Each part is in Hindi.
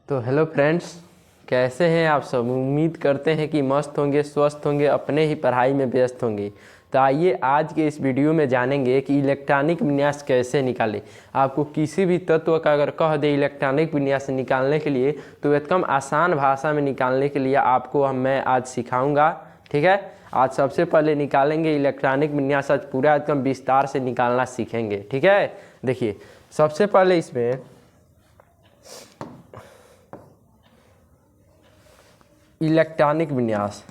तो हेलो फ्रेंड्स, कैसे हैं आप सब। उम्मीद करते हैं कि मस्त होंगे, स्वस्थ होंगे, अपने ही पढ़ाई में व्यस्त होंगे। तो आइए आज के इस वीडियो में जानेंगे कि इलेक्ट्रॉनिक विन्यास कैसे निकालें। आपको किसी भी तत्व का अगर कह दे इलेक्ट्रॉनिक विन्यास निकालने के लिए, तो एकदम आसान भाषा में निकालने के लिए आपको मैं आज सिखाऊंगा। ठीक है, आज सबसे पहले निकालेंगे इलेक्ट्रॉनिक विन्यास। आज पूरा एकदम विस्तार से निकालना सीखेंगे। ठीक है, देखिए सबसे पहले इसमें इलेक्ट्रॉनिक विन्यास,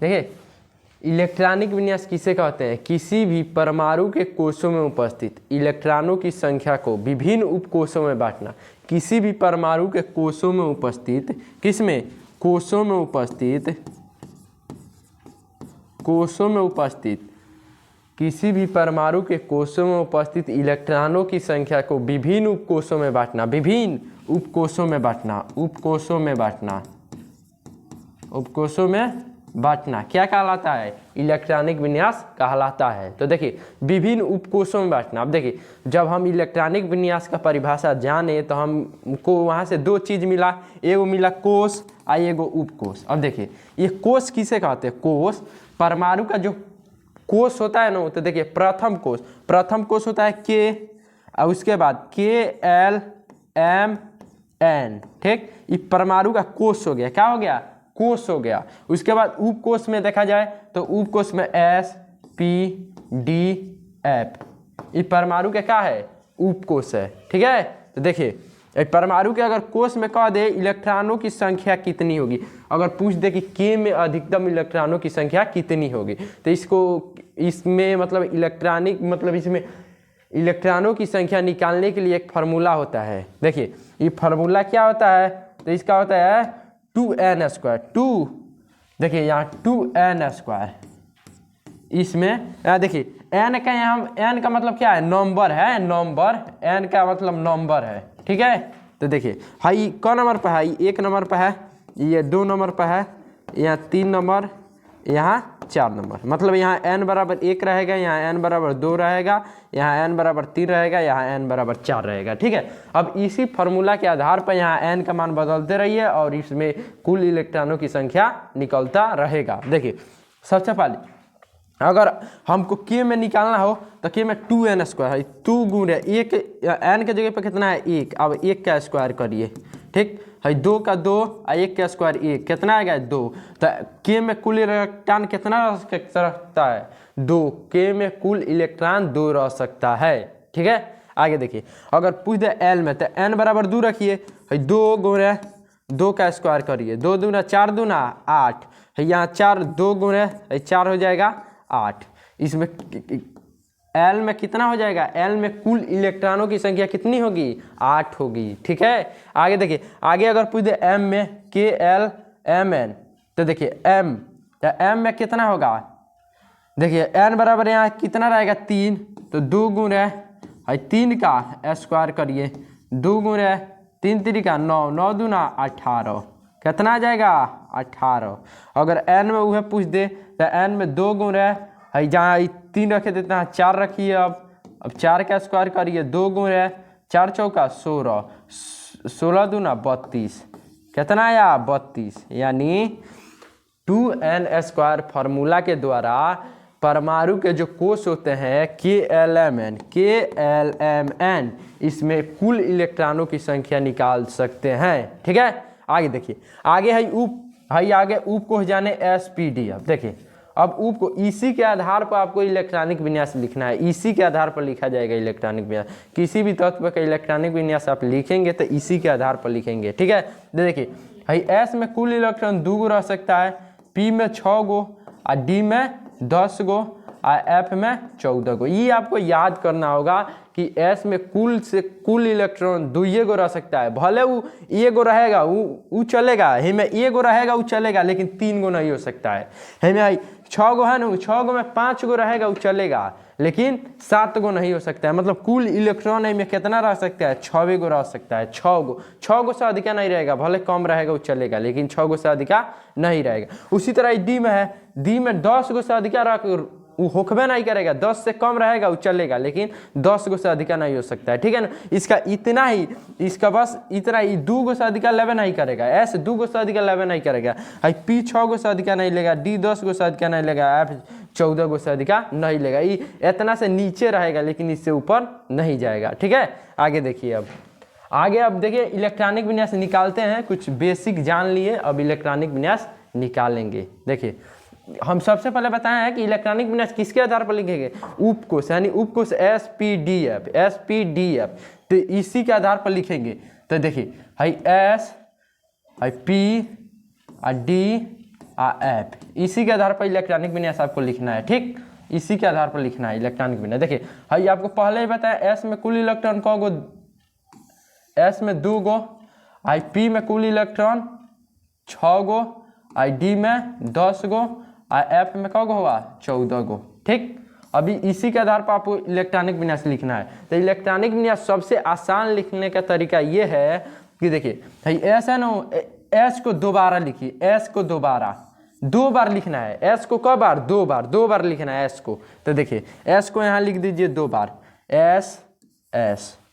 देखिए इलेक्ट्रॉनिक विन्यास किसे कहते हैं। किसी भी परमाणु के कोषों में उपस्थित इलेक्ट्रॉनों की संख्या को विभिन्न उपकोषों में बांटना। किसी भी परमाणु के कोषों में उपस्थित, किसमें, कोषों में उपस्थित किसी भी परमाणु के कोषों में उपस्थित इलेक्ट्रॉनों की संख्या को विभिन्न उपकोषों में बांटना। विभिन्न उपकोषों में बांटना, उपकोषों में बांटना क्या कहलाता है, इलेक्ट्रॉनिक विन्यास कहलाता है। तो देखिए विभिन्न उपकोषों में बांटना। अब देखिए जब हम इलेक्ट्रॉनिक विन्यास का परिभाषा जाने तो हमको वहाँ से दो चीज़ मिला, एगो मिला कोष और एगो उपकोष। अब देखिए ये कोष किसे कहते हैं। कोष परमाणु का जो कोष होता है ना, तो देखिए प्रथम कोष होता है के, और उसके बाद KLMN। ठीक, ये परमाणु का कोष हो गया। क्या हो गया, कोष हो गया। उसके बाद उपकोष में देखा जाए तो उपकोष में SPDF, ये परमाणु का क्या है, उपकोष है। ठीक है, तो देखिए परमाणु के अगर कोष में कह दे इलेक्ट्रॉनों की संख्या कितनी होगी, अगर पूछ दे कि के में अधिकतम इलेक्ट्रॉनों की संख्या कितनी होगी, तो इसमें मतलब इसमें इलेक्ट्रॉनों की संख्या निकालने के लिए एक फार्मूला होता है। देखिए ये फार्मूला क्या होता है, तो इसका होता है 2n²। देखिए यहाँ 2n²। इसमें देखिए n का, यहाँ n का मतलब क्या है, नंबर है, नंबर। n का मतलब नंबर है। ठीक है, तो देखिए हाई क नंबर पर है, 1 नंबर पर है, ये 2 नंबर पर है, यहाँ 3 नंबर, यहाँ 4 नंबर। मतलब यहाँ n बराबर 1 रहेगा, यहाँ n बराबर 2 रहेगा, यहाँ n बराबर 3 रहेगा, यहाँ n बराबर 4 रहेगा। ठीक है, अब इसी फार्मूला के आधार पर यहाँ n का मान बदलते रहिए और इसमें कुल इलेक्ट्रॉनों की संख्या निकलता रहेगा। देखिए सबसे पहले अगर हमको के में निकालना हो तो के में 2n² है, 2 गुणे 1, n के जगह पर कितना है 1, अब 1 का स्क्वायर करिए। ठीक है, 2 का 2 और 1 का स्क्वायर 1, कितना आएगा 2। तो के में कुल इलेक्ट्रॉन कितना रह सकता है, 2। के में कुल इलेक्ट्रॉन 2 रह सकता है। ठीक है, आगे देखिए अगर पूछ दे एल में, तो n बराबर 2 रखिए, 2 गुणे 2 का स्क्वायर करिए, 2 दूना 4 दूना 8, यहाँ 4, 2 गुणे 4 हो जाएगा 8। इसमें एल में कितना हो जाएगा, एल में कुल इलेक्ट्रॉनों की संख्या कितनी होगी, 8 होगी। ठीक है, आगे देखिए, आगे अगर पूछ दे एम में KLMN, तो देखिए एम में कितना होगा, देखिए n बराबर यहाँ कितना रहेगा 3, तो 2 गुणे 3 का स्क्वायर करिए, 2 गुणे 3 3 9, 9 दूना 18, कितना आ जाएगा 18। अगर n में वह पूछ दे तो n में 2 गुणे जहाँ 3 रखे देते हैं 4 रखिए, अब 4 का स्क्वायर करिए, 2 गुणे 4 चौका 16, 16 दूना 32, कितना आया 32। यानी 2n² फार्मूला के द्वारा परमाणु के जो कोष होते हैं KLMN, इसमें कुल इलेक्ट्रॉनों की संख्या निकाल सकते हैं। ठीक है, आगे देखिए, आगे है आगे उपकोष जाने SPDF। देखिए अब उप को इसी के आधार पर आपको इलेक्ट्रॉनिक विन्यास लिखना है, इसी के आधार पर लिखा जाएगा इलेक्ट्रॉनिक विन्यास। किसी भी तत्व का इलेक्ट्रॉनिक विन्यास आप लिखेंगे तो इसी के आधार पर लिखेंगे। ठीक है, देखिए S में कुल इलेक्ट्रॉन 2 गो रह सकता है, P में 6 गो, और D में 10 गो, और F में 14 गो। ये आपको याद करना होगा कि S में कुल इलेक्ट्रॉन 2 गो रह सकता है। भले वो 1 गो रहेगा वो चलेगा, में 1 गो रहेगा वो चलेगा, लेकिन 3 गो नहीं हो सकता है। में 6 गो है ना, 6 गो में 5 गो रहेगा वो चलेगा, लेकिन 7 गो नहीं हो सकता है। मतलब कुल इलेक्ट्रॉन में कितना रह सकता है, 6 गो रह सकता है। 6 गो से अधिका नहीं रहेगा, भले कम रहेगा वो चलेगा, लेकिन 6 गो से अधिका नहीं रहेगा। उसी तरह डी में है, डी में 10 गो से अधिका रह वो होकबे नहीं करेगा, 10 से कम रहेगा वो चलेगा, लेकिन 10 गो से अधिका नहीं हो सकता है, ठीक है ना। इसका इतना ही, इसका बस इतना ही, 2 गो से अधिका लेवे नहीं करेगा, एस 2 गो से अधिका लेवे नहीं करेगा, पी 6 गो से अधिका नहीं लेगा, डी 10 गो से अधिका नहीं लेगा, एफ 14 गो से अधिका नहीं लेगा। ये इतना से नीचे रहेगा, लेकिन इससे ऊपर नहीं जाएगा, ठीक है। आगे देखिए, अब देखिए इलेक्ट्रॉनिक विन्यास निकालते हैं। कुछ बेसिक जान लिए, अब इलेक्ट्रॉनिक विन्यास निकालेंगे। देखिए हम सबसे पहले बताए हैं कि इलेक्ट्रॉनिक विन्यास किसके आधार पर लिखेंगे, उपकोष, यानी उपकोष SPDF, तो इसी के आधार पर लिखेंगे। तो देखिए S P D F, इसी के आधार पर इलेक्ट्रॉनिक विन्यास आपको लिखना है, ठीक, इसी के आधार पर लिखना है इलेक्ट्रॉनिक विन्यास। देखिए आपको पहले ही बताया S में कुल इलेक्ट्रॉन क गो, S में 2 गो, P में कुल इलेक्ट्रॉन 6 गो, D में 10 गो, F में क गो हुआ 14 गो, ठीक। अभी इसी के आधार पर आपको इलेक्ट्रॉनिक विन्यास लिखना है। तो इलेक्ट्रॉनिक विन्यास सबसे आसान लिखने का तरीका ये है कि देखिए S है ना, S को दोबारा लिखिए, S को दोबारा 2 बार लिखना है। S को कब बार, 2 बार लिखना है S को। तो देखिए S को यहाँ लिख दीजिए 2 बार, S,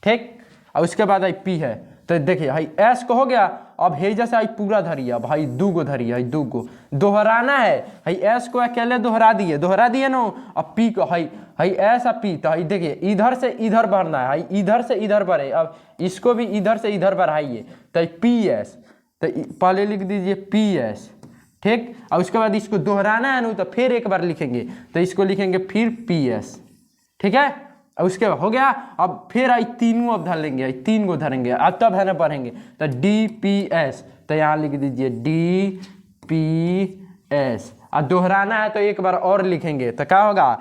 ठीक। और उसके बाद P है, तो देखिए S को हो गया। अब हे जैसे पूरा धरिए, अब 2 गो धरिए, 2 गो दोहराना है। S को अकेले दोहरा दिए ना। अब P को S और P, तो देखिए इधर से इधर बढ़ना है, इधर से इधर बढ़े। अब इसको भी इधर से इधर बढ़ाइए, तो PS, तो पहले लिख दीजिए PS, ठीक। और उसके बाद इसको दोहराना है ना, तो फिर एक बार लिखेंगे, तो इसको लिखेंगे फिर PS, ठीक है। और उसके बाद हो गया। अब फिर 3 गो अब धर लेंगे, 3 गो धरेंगे, अब तब है ना पढ़ेंगे। तो DPS, तो यहाँ लिख दीजिए DPS। अब दोहराना है तो एक बार और लिखेंगे, तो क्या होगा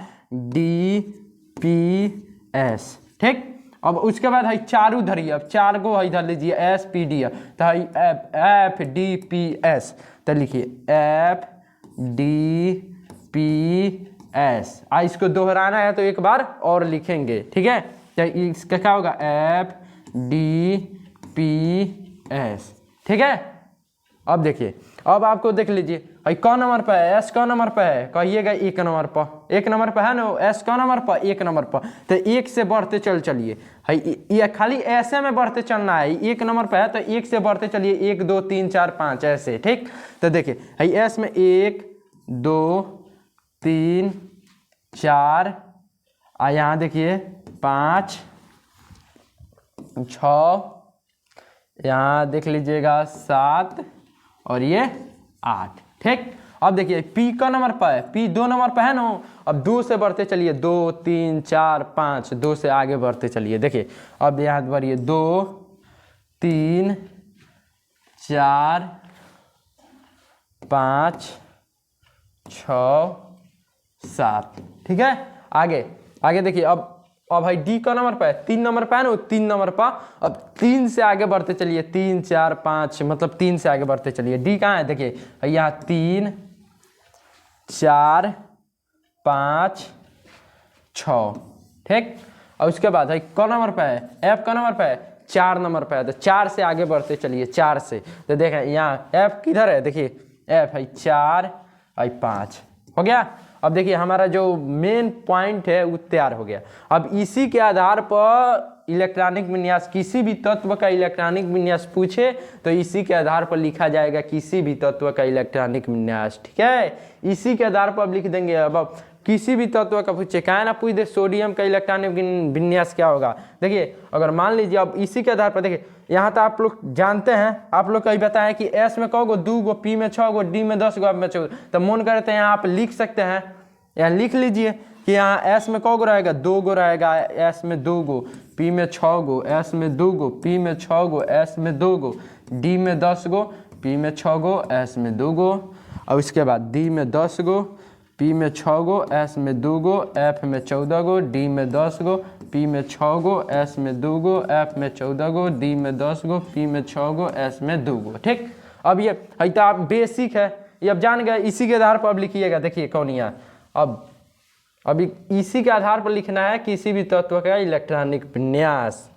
DPS, ठीक। अब उसके बाद चारू धरिए, अब 4 गो धर लीजिए SPD, तो FDPS, तो लिखिए FDPS। इसको दोहराना है तो एक बार और लिखेंगे, ठीक है। तो इसका क्या होगा FDPS, ठीक है। अब देखिए, अब आपको देख लीजिए कौन नंबर पर है, S कौन नंबर पर है, कहिएगा 1 नंबर पर, 1 नंबर पर है ना। S कौन नंबर पर, 1 नंबर पर। तो 1 से बढ़ते चलिए, ये खाली ऐसे में बढ़ते चलना है। 1 नंबर पर है तो 1 से बढ़ते चलिए, 1 2 3 4 5 ऐसे, ठीक। तो देखिए S में 1 2 3 4, यहाँ देखिए 5 6, यहाँ देख लीजिएगा 7 और ये 8, ठीक। अब देखिए P का नंबर पर है, P 2 नंबर पर है ना। अब 2 से बढ़ते चलिए, 2 3 4 5, 2 से आगे बढ़ते चलिए। देखिए अब यहाँ बढ़िए 2 3 4 5 6 7, ठीक है। आगे देखिए, अब D का नंबर पर है, 3 नंबर पर है ना, 3 नंबर पर। अब 3 से आगे बढ़ते चलिए, 3 4 5, मतलब 3 से आगे बढ़ते चलिए। D कहाँ है, देखिए यहाँ 3 4 5 6, ठीक। और उसके बाद कौन नंबर पर है, F का नंबर पर है, 4 नंबर पर है। तो 4 से आगे बढ़ते चलिए, 4 से। तो देखें यहाँ F किधर है, देखिए F 4 5, हो गया। अब देखिए हमारा जो मेन पॉइंट है वो तैयार हो गया। अब इसी के आधार पर इलेक्ट्रॉनिक विन्यास, किसी भी तत्व का इलेक्ट्रॉनिक विन्यास पूछे तो इसी के आधार पर लिखा जाएगा किसी भी तत्व का इलेक्ट्रॉनिक विन्यास, ठीक है। इसी के आधार पर अब लिख देंगे। अब किसी भी तत्व का पूछे, क्या ना पूछ दे सोडियम का इलेक्ट्रॉनिक विन्यास क्या होगा। देखिए अगर मान लीजिए, अब इसी के आधार पर देखिए, यहाँ तो आप लोग जानते हैं, आप लोग कहीं बताएं कि S में क गो, 2 गो, P में 6 गो, D में 10 गो, F में 14। तो मन करते हैं यहाँ आप लिख सकते हैं, यहाँ लिख लीजिए कि यहाँ S में क गो रहेगा, 2 गो रहेगा, S में 2 गो, P में 6 गो, S में 2 गो, P में 6 गो, S में 2 गो, D में 10 गो, P में 6 गो, S में 2 गो। और उसके बाद D में 10 गो, P में 6 गो, S में 2 गो, F में 14 गो, D में 10 गो, P में 6 गो, S में 2 गो, F में 14 गो, D में 10 गो, P में 6 गो, S में 2 गो, ठीक। अब ये तो आप बेसिक है, ये अब जान गए। इसी के आधार पर अब लिखिएगा, देखिए कौन यहाँ। अब अभी इसी के आधार पर लिखना है किसी भी तत्व का इलेक्ट्रॉनिक विन्यास।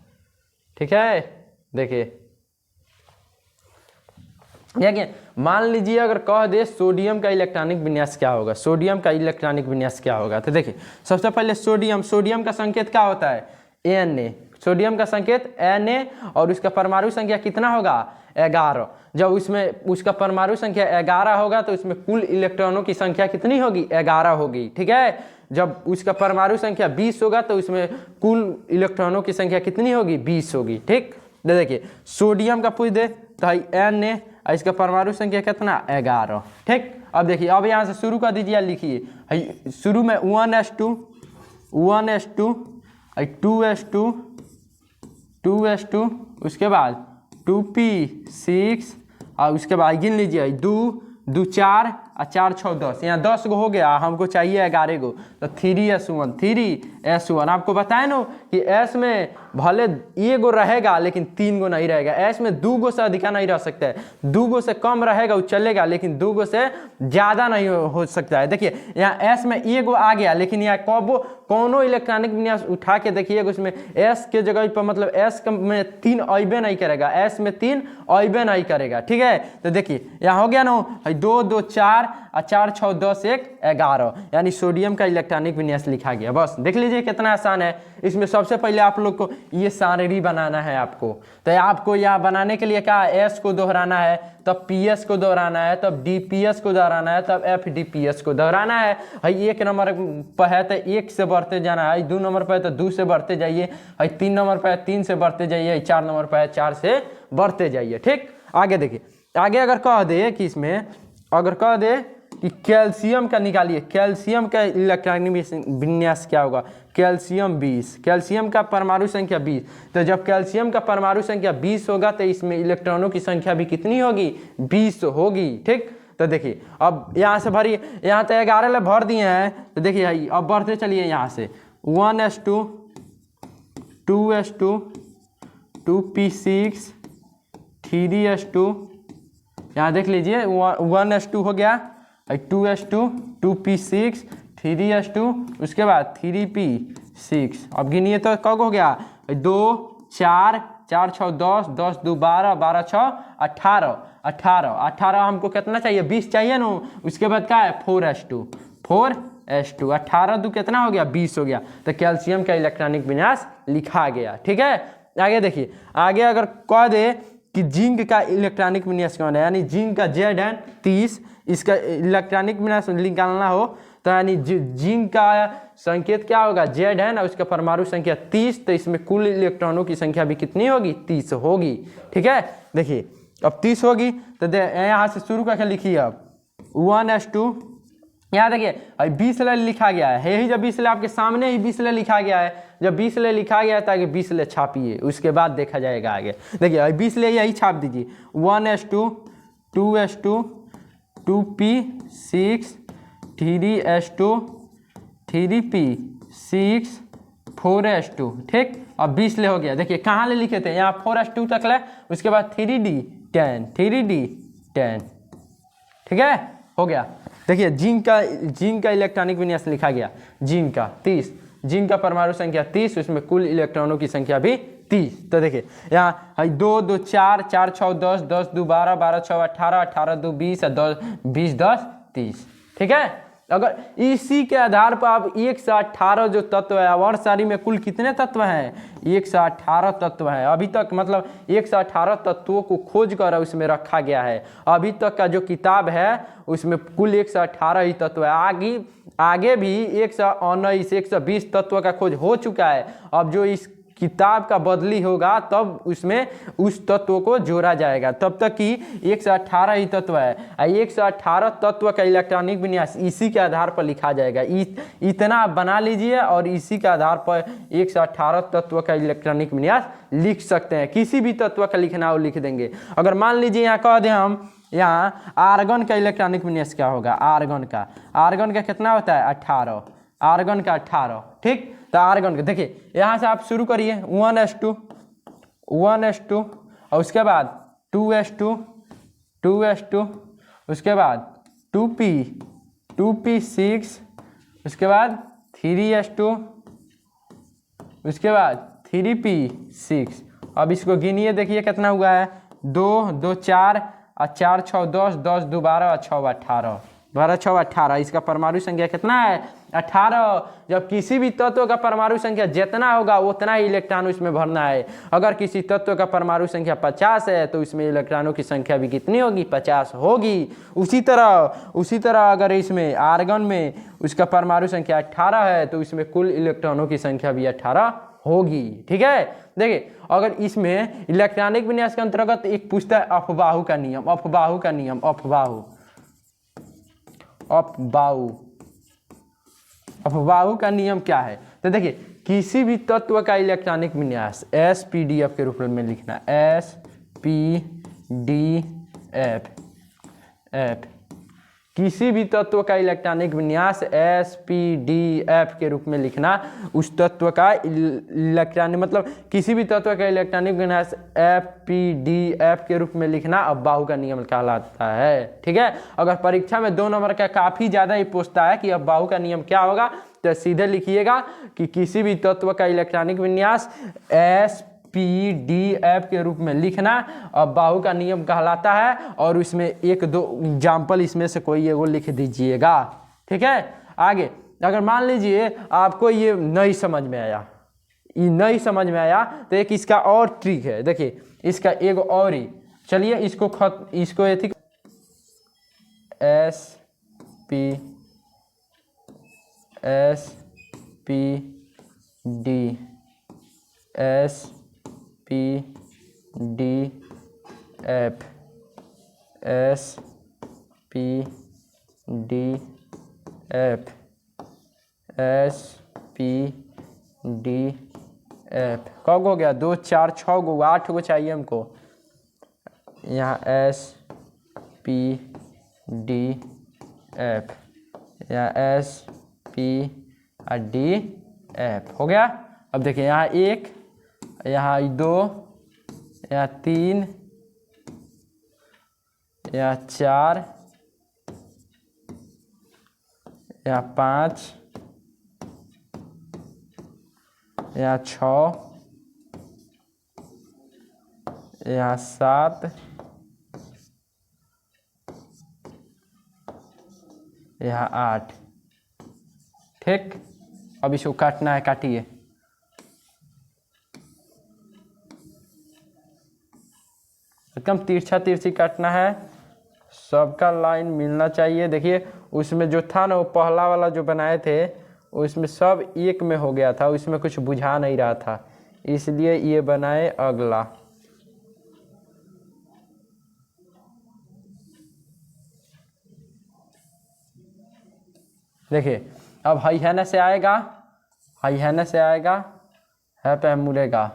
ठीक है, देखिए मान लीजिए अगर कह दे सोडियम का इलेक्ट्रॉनिक विन्यास क्या होगा, सोडियम का इलेक्ट्रॉनिक विन्यास क्या होगा, तो देखिए सबसे पहले सोडियम का संकेत क्या होता है, Na। सोडियम का संकेत Na और उसका परमाणु संख्या कितना होगा, 11। जब उसका परमाणु संख्या 11 होगा तो उसमें कुल इलेक्ट्रॉनों की संख्या कितनी होगी, 11 होगी। ठीक है, जब उसका परमाणु संख्या 20 होगा तो उसमें कुल इलेक्ट्रॉनों की संख्या कितनी होगी, 20 होगी। ठीक, देखिए सोडियम का पूछ दे तो Na, इसका परमाणु संख्या कितना, 11। ठीक, अब देखिए अब यहाँ से शुरू कर दीजिए, लिखिए शुरू में 1s2 2s2 2s2 उसके बाद 2p6 और उसके बाद गिन लीजिए 2 4 और 4 6 10, यहाँ 10 गो हो गया, हमको चाहिए 11 गो, तो 3s1 आपको बताए ना कि s में भले ये गो रहेगा लेकिन 3 गो नहीं रहेगा, s में 2 गो से अधिका नहीं रह सकता है, 2 गो से कम रहेगा वो चलेगा लेकिन 2 गो से ज़्यादा नहीं हो सकता है। देखिए यहाँ s में ये गो आ गया लेकिन यहाँ कौनो इलेक्ट्रॉनिक विन्यास उठा के देखिए उसमें s के जगह पर मतलब s में 3 अइबे नहीं करेगा, s में 3 अइबे नहीं करेगा। ठीक है, तो देखिए यहाँ हो गया ना 2 2 4 और 4 6 10 1 11, यानी सोडियम का इलेक्ट्रॉनिक विन्यास लिखा गया। बस देख लीजिए कितना आसान है। इसमें सबसे पहले आप लोग को ये सारणी बनाना है आपको, तो आपको यहाँ बनाने के लिए क्या, s को दोहराना है, तब ps को दोहराना है, तब dps को दोहराना है, तब fdps को दोहराना है। 1 नंबर पर है तो 1 से बढ़ते जाना है, 2 नंबर पर है तो 2 से बढ़ते जाइए, 3 नंबर पर है 3 से बढ़ते जाइए, 4 नंबर पर है 4 से बढ़ते जाइए। ठीक, आगे देखिए, आगे अगर कह दे कि इसमें अगर कह दे कि कैल्शियम का निकालिए, कैल्शियम का इलेक्ट्रॉनिक विन्यास क्या होगा, कैल्शियम 20, कैल्शियम का परमाणु संख्या 20, तो जब कैल्शियम का परमाणु संख्या 20 होगा तो इसमें इलेक्ट्रॉनों की संख्या भी कितनी होगी, 20 होगी। ठीक, तो देखिए अब यहाँ से भरिए, यहाँ तो 11 ले भर दिए हैं, तो देखिए अब बढ़ते चलिए यहाँ से 1s2 2s2 2p6 3s2, यहाँ देख लीजिए 1s2 हो गया, 2s2 2p6 3s2 उसके बाद 3p6। अब गिनिए तो कब हो गया, 2 4 4 6 10 10 2 12 12 6 18 हमको कितना चाहिए, 20 चाहिए ना। उसके बाद क्या है 4s2 18 2 कितना हो गया, 20 हो गया। तो कैल्शियम का इलेक्ट्रॉनिक विन्यास लिखा गया। ठीक है, आगे देखिए, आगे अगर कह दे कि जिंक का इलेक्ट्रॉनिक विन्यास कौन है, यानी जिंक का Zn 30, इसका इलेक्ट्रॉनिक विन्यास निकालना हो तो यानी जिंक का संकेत क्या होगा, Zn और उसका परमाणु संख्या 30, तो इसमें कुल इलेक्ट्रॉनों की संख्या भी कितनी होगी, 30 होगी। ठीक है, देखिए अब 30 होगी तो यहाँ से शुरू करके लिखिए अब 1s2, यहाँ देखिए 20 ले लिखा गया है, यही जब 20 ले आपके सामने ही 20 ले लिखा गया है, जब 20 ले लिखा गया है तो आगे 20 ले छापिए, उसके बाद देखा जाएगा आगे। देखिए 20 ले यही छाप दीजिए, 1s2 2s2 2p6 3s2 3p6 4s2। ठीक, अब 20 ले हो गया, देखिए कहाँ ले लिखे थे, यहाँ 4s2 तक ले, उसके बाद 3d10। ठीक है, हो गया। देखिए जिंक का इलेक्ट्रॉनिक विन्यास लिखा गया, जिंक का 30, जिंक का परमाणु संख्या 30, उसमें कुल इलेक्ट्रॉनों की संख्या भी 30। तो देखिए यहाँ 2 2 4 4 6 10 10 2 12 12 6 18 18 2 20 20 10 30। ठीक है, अगर इसी के आधार पर आप 1 से 18 जो तत्व है, और सारी में कुल कितने तत्व हैं, 1 से 18 तत्व हैं अभी तक, मतलब 1 से 18 तत्वों को खोज कर उसमें रखा गया है। अभी तक का जो किताब है उसमें कुल 1 से 18 ही तत्व है, आगे भी 119 120 तत्व का खोज हो चुका है। अब जो इस किताब का बदली होगा तब उसमें उस तत्व को जोड़ा जाएगा, तब तक कि 1 से 18 ही तत्व है, 1 से 18 तत्व का इलेक्ट्रॉनिक विन्यास इसी के आधार पर लिखा जाएगा। इतना आप बना लीजिए और इसी के आधार पर 1 से 18 तत्व का इलेक्ट्रॉनिक विन्यास लिख सकते हैं। किसी भी तत्व का लिखना हो लिख देंगे। अगर मान लीजिए यहाँ कह दें हम, यहाँ आर्गन का इलेक्ट्रॉनिक विन्यास क्या होगा, आर्गन का कितना होता है, 18, आर्गन का 18। ठीक, तो आर्गन का देखिए यहाँ से आप शुरू करिए 1s2 और उसके बाद 2s2 उसके बाद 2p6 उसके बाद 3s2, उसके बाद 3p6। अब इसको गिनिए, देखिए कितना हुआ है, 2 2 4 और 4 6 10, 10 2 12 और 6 18, 12 6 18। इसका परमाणु संख्या कितना है, 18। जब किसी भी तत्व का परमाणु संख्या जितना होगा उतना ही इलेक्ट्रॉन उसमें भरना है। अगर किसी तत्व का परमाणु संख्या 50 है तो इसमें इलेक्ट्रॉनों की संख्या भी कितनी होगी, 50 होगी। उसी तरह अगर इसमें आर्गन में उसका परमाणु संख्या 18 है तो इसमें कुल इलेक्ट्रॉनों की संख्या भी 18 होगी। ठीक है, देखिए अगर इसमें इलेक्ट्रॉनिक विन्यास के अंतर्गत एक पूछता है अफबाहु का नियम, अफबाहु का नियम, अफबाहु का नियम क्या है, तो देखिए किसी भी तत्व का इलेक्ट्रॉनिक विन्यास SPDF के रूप में लिखना, SPDF, किसी भी तत्व का इलेक्ट्रॉनिक विन्यास SPDF के रूप में लिखना। उस तत्व का इलेक्ट्रॉनिक मतलब किसी भी तत्व का इलेक्ट्रॉनिक विन्यास SPDF के रूप में लिखना अफबाहु का नियम कहलाता है। ठीक है, अगर परीक्षा में 2 नंबर का काफ़ी ज़्यादा ही पूछता है कि अफबाहु का नियम क्या होगा, तो सीधे लिखिएगा कि किसी भी तत्व का इलेक्ट्रॉनिक विन्यास SPDF के रूप में लिखना अफबाहु का नियम कहलाता है। और इसमें 1-2 एग्जाम्पल इसमें से कोई एगो लिख दीजिएगा। ठीक है, आगे अगर मान लीजिए आपको ये नहीं समझ में आया, तो एक इसका और ट्रिक है, देखिए इसका एक और ही, चलिए इसको एथिक SPDF कब हो गया, 2 4 6 गो, 8 गो चाहिए हमको। यहाँ SPDF, यहाँ SPDF हो गया। अब देखिए यहाँ 1, यहाँ 2, यहाँ 3, यहाँ 4, यहाँ 5, यहाँ 6, यहाँ 7, यहाँ 8। ठीक, अब इसको काटना है, काटिए। एकदम तिरछी काटना है, सबका लाइन मिलना चाहिए। देखिए उसमें जो था ना, वो पहला वाला जो बनाए थे उसमें सब एक में हो गया था, उसमें कुछ बुझा नहीं रहा था, इसलिए ये बनाए अगला। देखिए अब हईहना से आएगा, है पे मुड़ेगा,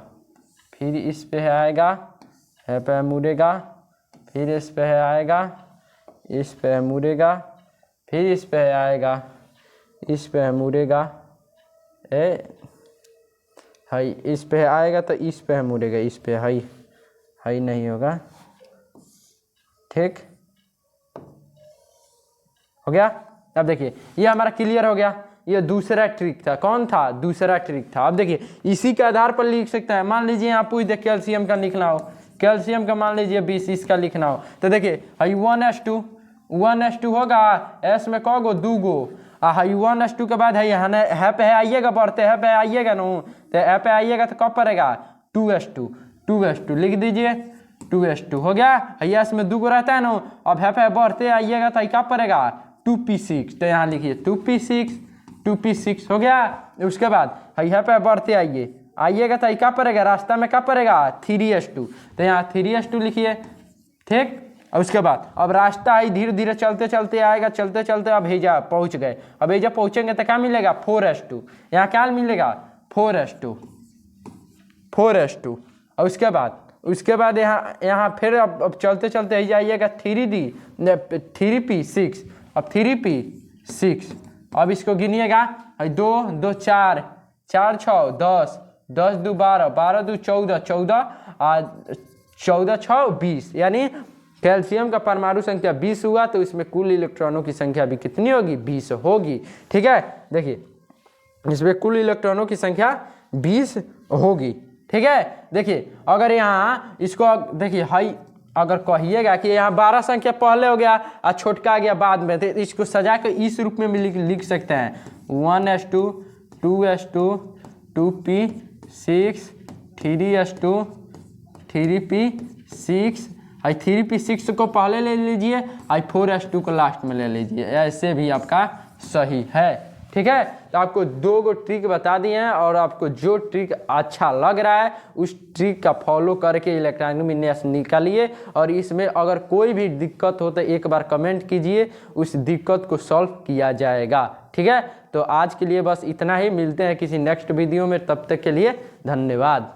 फिर इस पे आएगा, है पे मुड़ेगा, फिर इस पे आएगा, इस पे मुड़ेगा, फिर इस पे आएगा, इस पे मुड़ेगा, हाई इस पे आएगा तो इस पे मुड़ेगा, इस पे हाई नहीं होगा। ठीक हो गया। अब देखिए ये हमारा क्लियर हो गया, ये दूसरा ट्रिक था। कौन था, दूसरा ट्रिक था। अब देखिए इसी के आधार पर लिख सकते हैं। मान लीजिए आप पूछ दे कैल्शियम का लिखना हो, कैल्शियम का मान लीजिए 20, इसका लिखना हो, तो देखिए हाई 1s2 होगा, एस में कौ गो, 2 गो, हाई 1s2 के बाद है पे आइएगा, बढ़ते है पे आइएगा ना, तो है पे आइएगा तो कब पड़ेगा, 2s2 लिख दीजिए, 2s2 हो गया। एस में 2 गो रहता है ना, अब है पे बढ़ते आइएगा तो कब पड़ेगा, 2p6, तो यहाँ लिखिए 2p6 हो गया। उसके बाद है पे बढ़ते आइएगा तो क्या पड़ेगा, रास्ता में क्या पड़ेगा, 3s2, तो यहाँ 3s2 लिखिए। ठीक, और उसके बाद अब रास्ता ही धीरे धीरे चलते चलते आएगा, चलते चलते अब हेजा पहुँच गए। अब हेजा पहुँचेंगे तो क्या मिलेगा, 4s2, यहाँ क्या मिलेगा, 4s2। और उसके बाद यहाँ फिर अब चलते चलते ही जाइएगा 3p6, अब 3p6। अब इसको गिनिएगा, 2 2 4, 4 6 10, 10 2 12, 12 2 14, 14 6 20, यानी कैल्शियम का परमाणु संख्या 20 हुआ, तो इसमें कुल इलेक्ट्रॉनों की संख्या भी कितनी होगी, 20 होगी। ठीक है, देखिए इसमें कुल इलेक्ट्रॉनों की संख्या 20 होगी। ठीक है, देखिए अगर यहाँ इसको देखिए हाई अगर कहिएगा कि यहाँ 12 संख्या पहले हो गया और छोटका आ गया बाद में, तो इसको सजा कर इस रूप में लिख सकते हैं 1s2 2s2 2p6 3s2 3p6 आई 3p6 को पहले ले लीजिए आई 4s2 को लास्ट में ले लीजिए, ऐसे भी आपका सही है। ठीक है, तो आपको 2 गो ट्रिक बता दिए हैं और आपको जो ट्रिक अच्छा लग रहा है उस ट्रिक का फॉलो करके इलेक्ट्रॉनिक विन्यास निकालिए। और इसमें अगर कोई भी दिक्कत हो तो एक बार कमेंट कीजिए, उस दिक्कत को सॉल्व किया जाएगा। ठीक है, तो आज के लिए बस इतना ही, मिलते हैं किसी नेक्स्ट वीडियो में, तब तक के लिए धन्यवाद।